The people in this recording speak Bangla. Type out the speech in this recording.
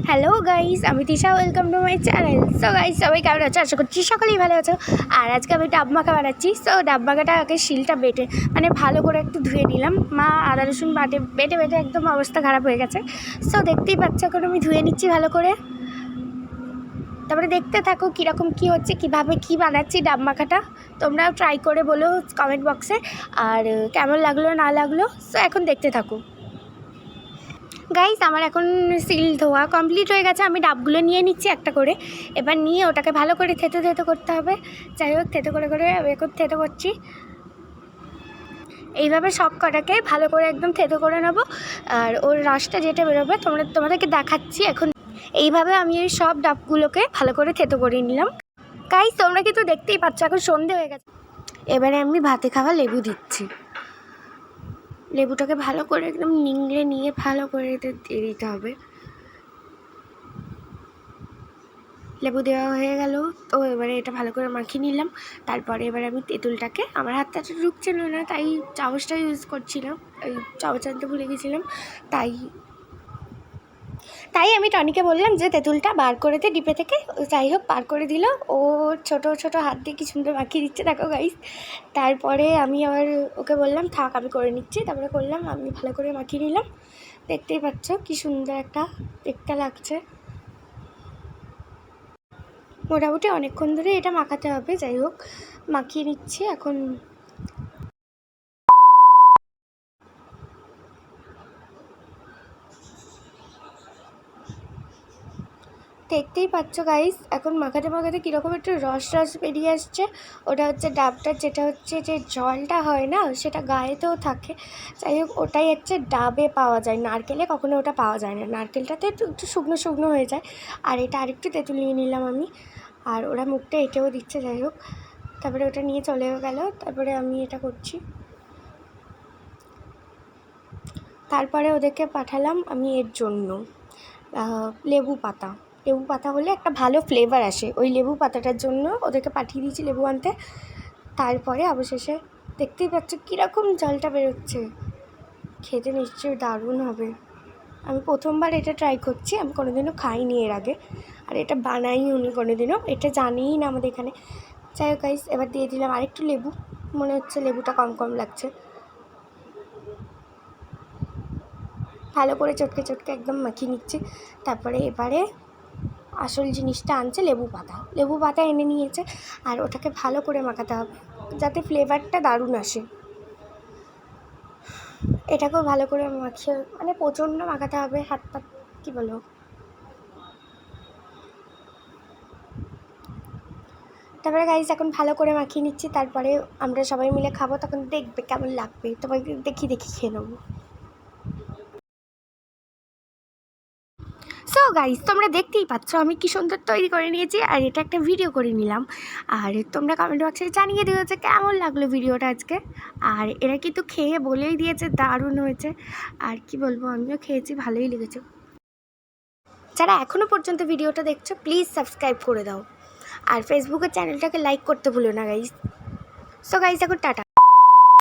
হ্যালো গাইস, আমি Trisha, welcome to my channel. So guys, সবাই কেমন আছো? আশা করছি সকলেই ভালো আছো। আর আজকে আমি ডাব মাখা বানাচ্ছি। সো ডাব মাখাটা আগে শিলটা বেটে ভালো করে একটু ধুয়ে নিলাম। মা আদা রসুন বেটে একদম অবস্থা খারাপ হয়ে গেছে। সো দেখতেই পাচ্ছ, এখন আমি ধুয়ে নিচ্ছি ভালো করে। তারপরে দেখতে থাকো কীরকম কী হচ্ছে, কীভাবে কী বানাচ্ছি ডাব মাখাটা। তোমরাও ট্রাই করে বলো কমেন্ট বক্সে আর কেমন লাগলো না লাগলো। সো এখন দেখতে থাকো গাইস। আমার এখন সিল ধোয়া কমপ্লিট হয়ে গেছে। আমি ডাবগুলো নিয়ে নিচ্ছি একটা করে। এবার নিয়ে ওটাকে ভালো করে থেতো করতে হবে। যাই হোক, থেতো করে এখন থেতো করছি। এইভাবে সব কটাকে ভালো করে একদম থেতো করে নেবো। আর ওর রসটা যেটা বেরোবে তোমাদেরকে দেখাচ্ছি এখন। এইভাবে আমি এই সব ডাবগুলোকে ভালো করে থেতো করে নিলাম। গাইস, তোমরা কিন্তু দেখতেই পাচ্ছ এখন সন্ধে হয়ে গেছে। এবারে আমি ভাতে খাওয়া লেবু দিচ্ছি। লেবুটাকে ভালো করে একদম নিংড়ে নিয়ে ভালো করে দিয়ে দিতে হবে। লেবু দেওয়া হয়ে গেল। তো এবারে এটা ভালো করে মাখিয়ে নিলাম। তারপরে এবারে আমি তেঁতুলটাকে, আমার হাতটা তো ঢুকছিল না, তাই চামচটা ইউজ করছিলাম। ওই চামচ আনতে ভুলে গেছিলাম, তাই আমি টনিকে বললাম যে তেঁতুলটা বার করে দে ডিপে থেকে। যাই হোক, বার করে দিল। ও ছোট ছোট হাত দিয়ে কি সুন্দর মাখিয়ে দিচ্ছে দেখো গাইস। তারপরে আমি আবার ওকে বললাম থাক, আমি করে নিচ্ছি। তারপরে করলাম, আমি ভালো করে মাখিয়ে নিলাম। দেখতেই পাচ্ছ কি সুন্দর একটা দেখতে লাগছে। মোটামুটি অনেকক্ষণ ধরে এটা মাখাতে হবে। যাই হোক, মাখিয়ে নিচ্ছি এখন। দেখতেই পাচ্ছ গাইস, এখন মাখাতে কীরকম একটু রস বেরিয়ে আসছে। ওটা হচ্ছে ডাবটার, যেটা হচ্ছে যে জলটা হয় না, সেটা গায়েতেও থাকে। যাই হোক, ওটাই হচ্ছে ডাবে পাওয়া যায়, নারকেলে কখনো ওটা পাওয়া যায় না। নারকেলটাতে একটু শুকনো হয়ে যায়। আর এটা আরেকটু তেঁতুল নিয়ে নিলাম আমি। আর ওরা মুখটা এঁটেও দিচ্ছে। যাই হোক, তারপরে ওটা নিয়ে চলেও গেল। তারপরে আমি এটা করছি। তারপরে ওদেরকে পাঠালাম আমি এর জন্য লেবু পাতা হলে একটা ভালো ফ্লেভার আসে। ওই লেবু পাতাটার জন্য ওদেরকে পাঠিয়ে দিয়েছি লেবু আনতে। তারপরে অবশেষে দেখতেই পাচ্ছ কীরকম জলটা বেরোচ্ছে। খেতে নিশ্চয়ই দারুণ হবে। আমি প্রথমবার এটা ট্রাই করছি, আমি কোনোদিনও খাইনি এর আগে। আর এটা বানাইও নি কোনোদিনও, এটা জানিই না আমাদের এখানে। যাই হোক গাইস, এবার দিয়ে দিলাম আরেকটু লেবু। মনে হচ্ছে লেবুটা কম লাগছে। ভালো করে চটকে একদম মাখিয়ে নিচ্ছি। তারপরে এবারে আসল জিনিসটা আনছে, লেবু পাতা এনে নিয়েছে। আর ওটাকে ভালো করে মাখাতে হবে যাতে ফ্লেভারটা দারুণ আসে। এটাকেও ভালো করে মাখিয়ে প্রচণ্ড মাখাতে হবে, হাত পা কী বলো। তারপরে গাইস এখন ভালো করে মাখিয়ে নিচ্ছি। তারপরে আমরা সবাই মিলে খাবো, তখন দেখবে কেমন লাগবে। তোমাকে দেখি খেয়ে নেবো। সো গাইস, তোমরা দেখতেই পাচ্ছ আমি কি সুন্দর তৈরি করে নিয়েছি। আর এটা একটা ভিডিও করে নিলাম। আর তোমরা কমেন্ট বক্সে জানিয়ে দিও যে কেমন লাগলো ভিডিওটা আজকে। আর এরা কিন্তু খেয়ে বলেই দিয়েছে দারুণ হয়েছে। আর কি বলবো, আমিও খেয়েছি, ভালোই লেগেছে। যারা এখনও পর্যন্ত ভিডিওটা দেখছো, প্লিজ সাবস্ক্রাইব করে দাও। আর ফেসবুকের চ্যানেলটাকে লাইক করতে ভুলো না গাইস। সো গাইস, এখন টাটা।